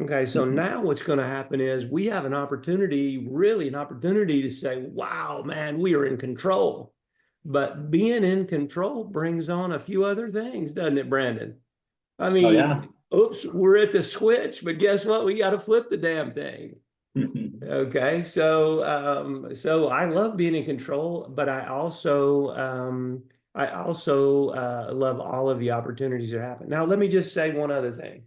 Okay, so now what's going to happen is we have an opportunity, really an opportunity to say, wow, man, we are in control. But being in control brings on a few other things, doesn't it, Brandon? I Oh yeah. mean, oops, we're at the switch, but guess what? We got to flip the damn thing. Okay, so I love being in control, but I also love all of the opportunities that happen. Now, let me just say one other thing.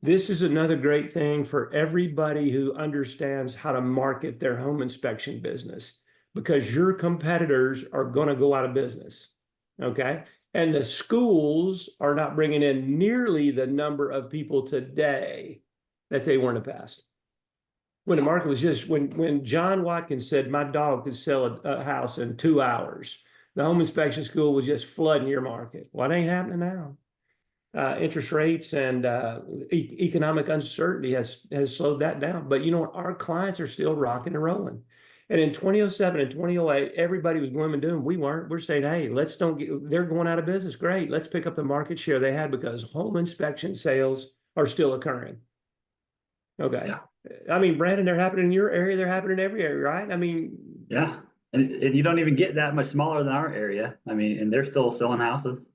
This is another great thing for everybody who understands how to market their home inspection business because your competitors are going to go out of business. Okay. And the schools are not bringing in nearly the number of people today that they were in the past. When the market was just, when John Watkins said, my dog could sell a house in 2 hours, the home inspection school was just flooding your market. What ain't happening now? Interest rates and economic uncertainty has slowed that down. But you know what? Our clients are still rocking and rolling. And in 2007 and 2008, everybody was gloom and doom. We weren't. We're saying, hey, let's don't get, they're going out of business. Great. Let's pick up the market share they had because home inspection sales are still occurring. Okay. Yeah. I mean, Brandon, they're happening in your area. They're happening in every area, right? I mean, Yeah. And you don't even get that much smaller than our area. I mean, and they're still selling houses.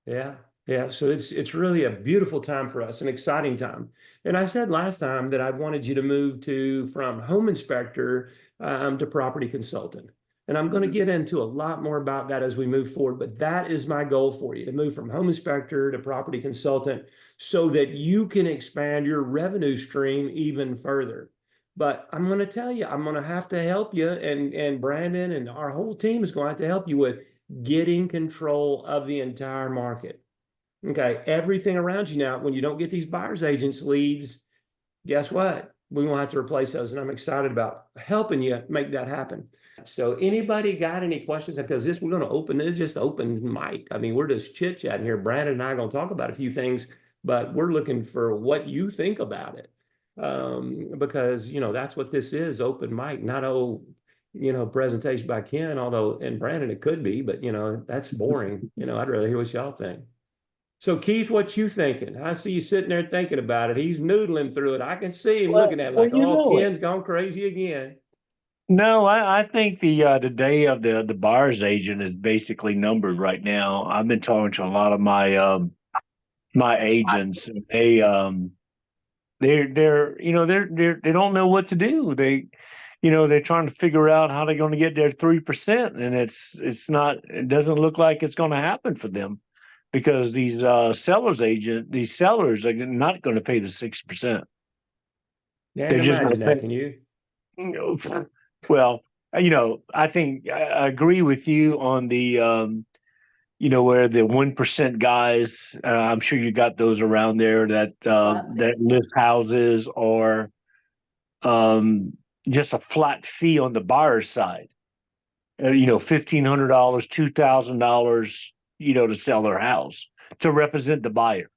yeah. Yeah. So it's really a beautiful time for us, an exciting time. And I said last time that I wanted you to move to from home inspector to property consultant. And I'm going to get into a lot more about that as we move forward. But that is my goal for you to move from home inspector to property consultant so that you can expand your revenue stream even further. But I'm going to tell you, I'm going to have to help you, and Brandon and our whole team is going to have to help you with getting control of the entire market. Okay, everything around you now, when you don't get these buyer's agents leads, guess what? We won't have to replace those. And I'm excited about helping you make that happen. So anybody got any questions? Because we're going to open this, just open mic. I mean, we're just chit chatting here. Brandon and I are going to talk about a few things, but we're looking for what you think about it. Because, that's what this is, open mic, not presentation by Ken, although, and Brandon, it could be, but that's boring. I'd rather hear what y'all think. So Keith, what you thinking? I see you sitting there thinking about it. He's noodling through it. I can see him looking at it Well, like, you oh, know it. Ken's gone crazy again. No, I think the day of the buyer's agent is basically numbered right now. I've been talking to a lot of my agents. And they don't know what to do. They're trying to figure out how they're going to get their 3%, and it doesn't look like it's going to happen for them because these sellers are not going to pay the 6%. Yeah, I They're can just going imagine to that. pay. Can you? Well, I think I agree with you on the, where the 1% guys. I'm sure you got those around there that list houses or um, just a flat fee on the buyer's side. $1,500, $2,000, to sell their house to represent the buyer.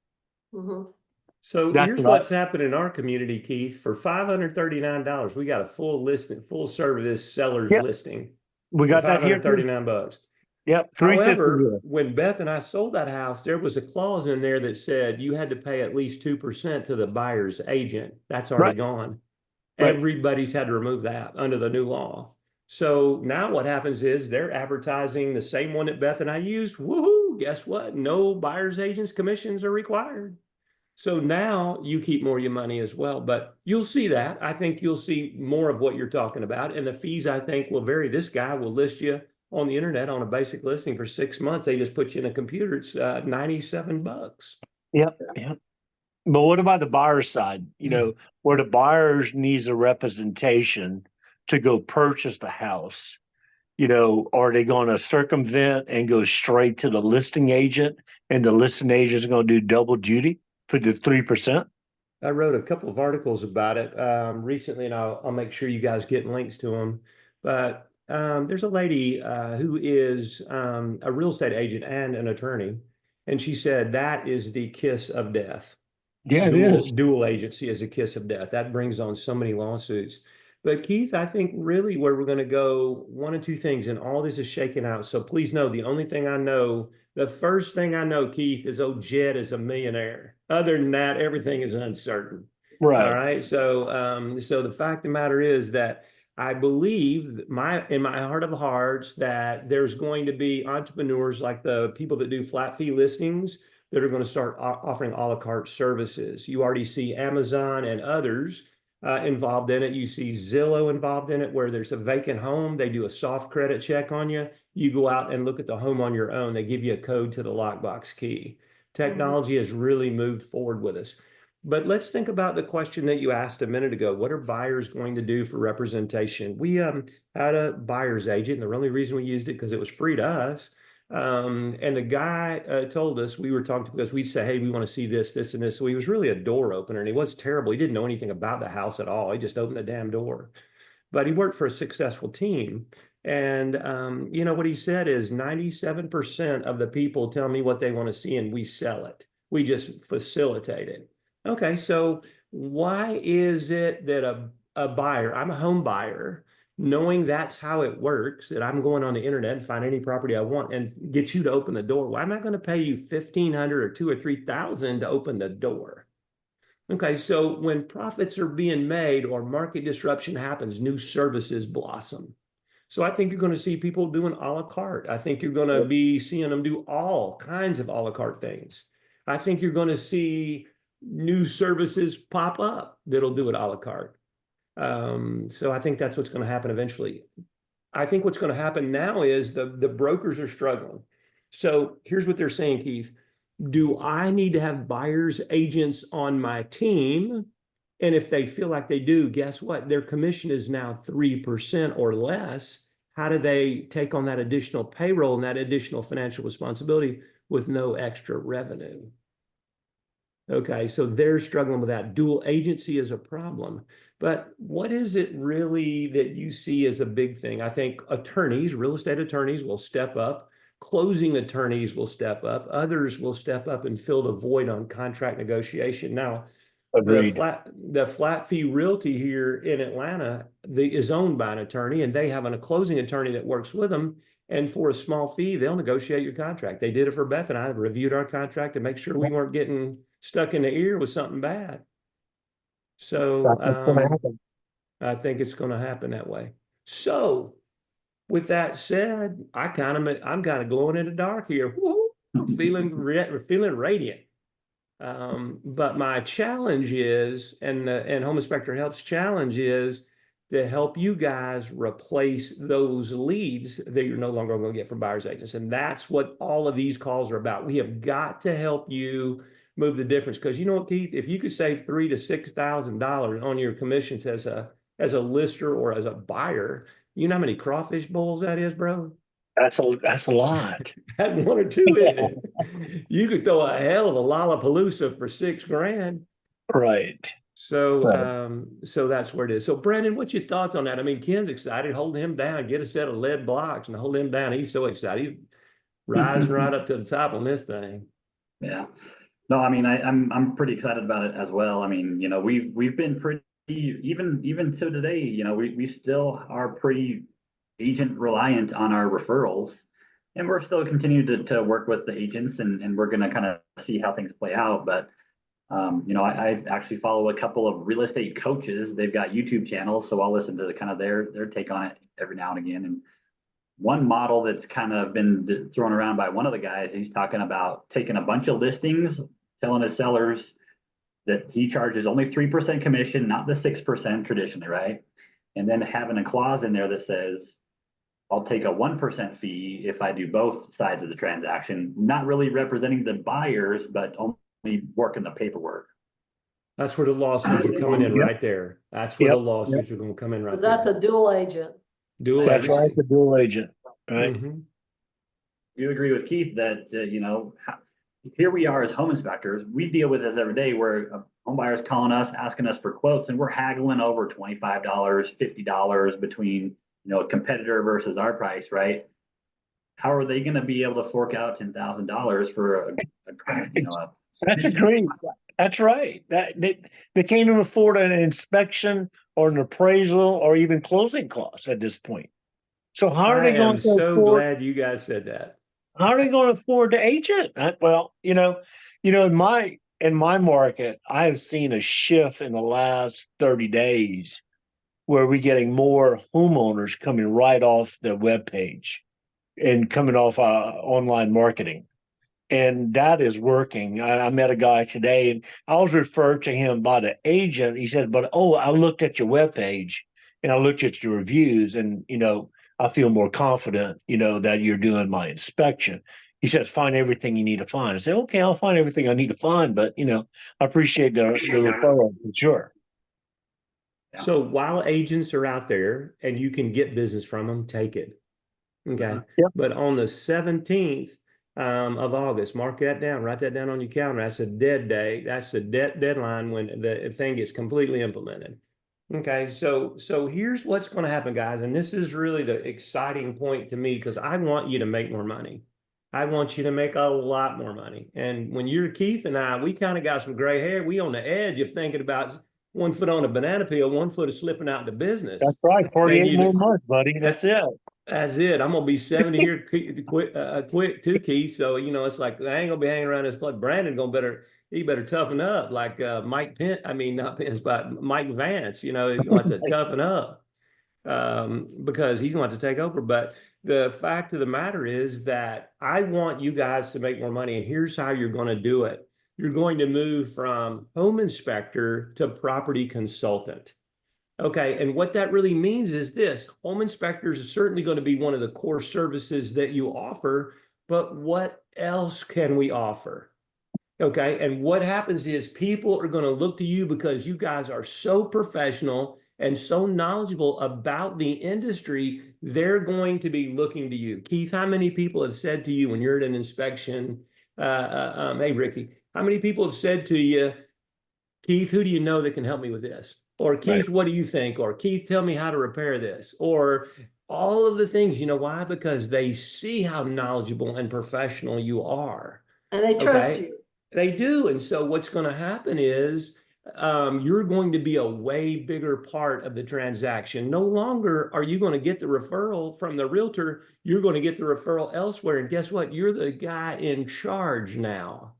Mhm. So That's here's what what's happened in our community, Keith. For $539, we got a full listing, full service seller's Yep, listing we for got that here too. $539. Yep, 350 However, here. when Beth and I sold that house, there was a clause in there that said you had to pay at least 2% to the buyer's agent. That's already Right, gone. right. Everybody's had to remove that under the new law. So now what happens is they're advertising the same one that Beth and I used. Woohoo! Guess what? No buyer's agents commissions are required. So now you keep more of your money as well. But you'll see that. I think you'll see more of what you're talking about. And the fees, I think, will vary. This guy will list you on the internet on a basic listing for 6 months. They just put you in a computer. It's $97. Yep, yep. But what about the buyer's side? Where the buyers needs a representation to go purchase the house. Are they going to circumvent and go straight to the listing agent, and the listing agent is going to do double duty for the 3%? I wrote a couple of articles about it recently, and I'll make sure you guys get links to them. But there's a lady who is a real estate agent and an attorney, and she said that is the kiss of death. Yeah, it Dual is. dual agency is a kiss of death. That brings on so many lawsuits. But Keith, I think really where we're going to go, one of two things, and all this is shaking out. So please know the only thing I know, the first thing I know, Keith, is old Jed is a millionaire. Other than that, everything is uncertain. All Right. right. So the fact of the matter is that I believe in my heart of hearts that there's going to be entrepreneurs like the people that do flat fee listings that are going to start offering a la carte services. You already see Amazon and others involved in it. You see Zillow involved in it, where there's a vacant home. They do a soft credit check on you. You go out and look at the home on your own. They give you a code to the lockbox key. Technology has really moved forward with us. But let's think about the question that you asked a minute ago. What are buyers going to do for representation? We had a buyer's agent, and the only reason we used it because it was free to us. And the guy told us, we were talking to, because we say, hey, we want to see this, this, and this. So he was really a door opener, and he was terrible. He didn't know anything about the house at all. He just opened the damn door. But he worked for a successful team. And you know what he said is 97% of the people tell me what they want to see, and we sell it. We just facilitate it. Okay, so why is it that a buyer, I'm a home buyer, knowing that's how it works, that I'm going on the internet and find any property I want and get you to open the door? Why am I going to pay you 1,500 or 2 or 3,000 to open the door? Okay, so when profits are being made or market disruption happens, new services blossom. So I think you're going to see people doing a la carte. I think you're going to be seeing them do all kinds of a la carte things. I think you're going to see new services pop up that'll do it a la carte. So I think that's what's going to happen eventually. I think what's going to happen now is the brokers are struggling. So here's what they're saying, Keith. Do I need to have buyers agents on my team? And if they feel like they do, guess what? Their commission is now 3% or less. How do they take on that additional payroll and that additional financial responsibility with no extra revenue? Okay, so they're struggling with that. Dual agency is a problem. But what is it really that you see as a big thing? I think attorneys, real estate attorneys will step up. Closing attorneys will step up. Others will step up and fill the void on contract negotiation. Now, Agreed. the flat fee realty here in Atlanta is owned by an attorney, and they have a closing attorney that works with them. And for a small fee, they'll negotiate your contract. They did it for Beth and I. Reviewed our contract to make sure we weren't getting stuck in the ear with something bad. So I think it's going to happen that way. So with that said, I'm kind of glowing in the dark here. I'm feeling radiant. But my challenge is, and Home Inspector Help's challenge is to help you guys replace those leads that you're no longer going to get from buyer's agents. And that's what all of these calls are about. We have got to help you move the difference. Because you know what, Keith, if you could save $3,000 to $6,000 on your commissions as a lister or as a buyer, you know how many crawfish bowls that is, bro? That's a lot. Had one or two in it. You could throw a hell of a Lollapalooza for $6,000. Right. So that's where it is. So Brandon, what's your thoughts on that? I mean, Ken's excited. Hold him down, get a set of lead blocks and hold him down. He's so excited. He's rising right up to the top on this thing. Yeah. No, I mean, I'm pretty excited about it as well. I mean, you know, we've been pretty, even to today, you know, we still are pretty agent reliant on our referrals, and we're still continuing to work with the agents, and we're going to kind of see how things play out. But you know, I actually follow a couple of real estate coaches. They've got YouTube channels, so I'll listen to kind of their take on it every now and again. And one model that's kind of been thrown around by one of the guys, he's talking about taking a bunch of listings, telling his sellers that he charges only 3% commission, not the 6% traditionally, right? And then having a clause in there that says, I'll take a 1% fee if I do both sides of the transaction, not really representing the buyers, but only working the paperwork. That's where the lawsuits are coming in right there. That's where the lawsuits are going to come in right there. That's a dual agent. Dual That's right, agency. the dual agent. Right. Mm-hmm. You agree with Keith that, you know, here we are as home inspectors, we deal with this every day where a home buyer's calling us, asking us for quotes, and we're haggling over $25, $50 between, you know, a competitor versus our price, right? How are they going to be able to fork out $10,000 for That's a great. That's right. That they can't even afford an inspection or an appraisal or even closing costs at this point. So how are I they am going to so afford? glad you guys said that. How are they going to afford the agent? Well, in my market, I have seen a shift in the last 30 days where we're getting more homeowners coming right off the web page and coming off online marketing. And that is working. I met a guy today, and I was referred to him by the agent. He said, "But I looked at your webpage, and I looked at your reviews, and I feel more confident, that you're doing my inspection." He said, "Find everything you need to find." I said, "Okay, I'll find everything I need to find, but I appreciate the referral for sure." Yeah. So while agents are out there and you can get business from them, take it. Okay. Yep. But on the 17th of August, mark that down, write that down on your calendar. That's a dead day. That's the deadline when the thing gets completely implemented. Okay. So here's what's going to happen, guys. And this is really the exciting point to me because I want you to make more money. I want you to make a lot more money. And when you're Keith and I, we kind of got some gray hair. We on the edge of thinking about 1 foot on a banana peel, 1 foot of slipping out into business. That's right. And 48 you know, more months, buddy. That's it. that's it. I'm gonna be 70 here quick too, Keith. So it's like I ain't gonna be hanging around this place. Brandon he better toughen up like Mike Pence. I mean not Pence, but Mike Vance. He's gonna have to toughen up because he's gonna have to take over. But the fact of the matter is that I want you guys to make more money, and here's how you're going to do it. You're going to move from home inspector to property consultant. Okay, and what that really means is this: home inspectors are certainly going to be one of the core services that you offer, but what else can we offer? Okay, and what happens is people are going to look to you because you guys are so professional and so knowledgeable about the industry, they're going to be looking to you. Keith, how many people have said to you when you're at an inspection, hey, Ricky, how many people have said to you, Keith, who do you know that can help me with this? Or Right. Keith, what do you think? Or Keith, tell me how to repair this. Or all of the things. You know why? Because they see how knowledgeable and professional you are. And they trust Okay. you. They do. And so what's going to happen is you're going to be a way bigger part of the transaction. No longer are you going to get the referral from the realtor. You're going to get the referral elsewhere. And guess what? You're the guy in charge now.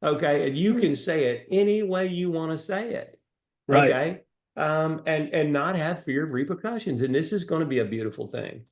Okay. And you can say it any way you want to say it. Right. Okay. And not have fear of repercussions. And this is going to be a beautiful thing.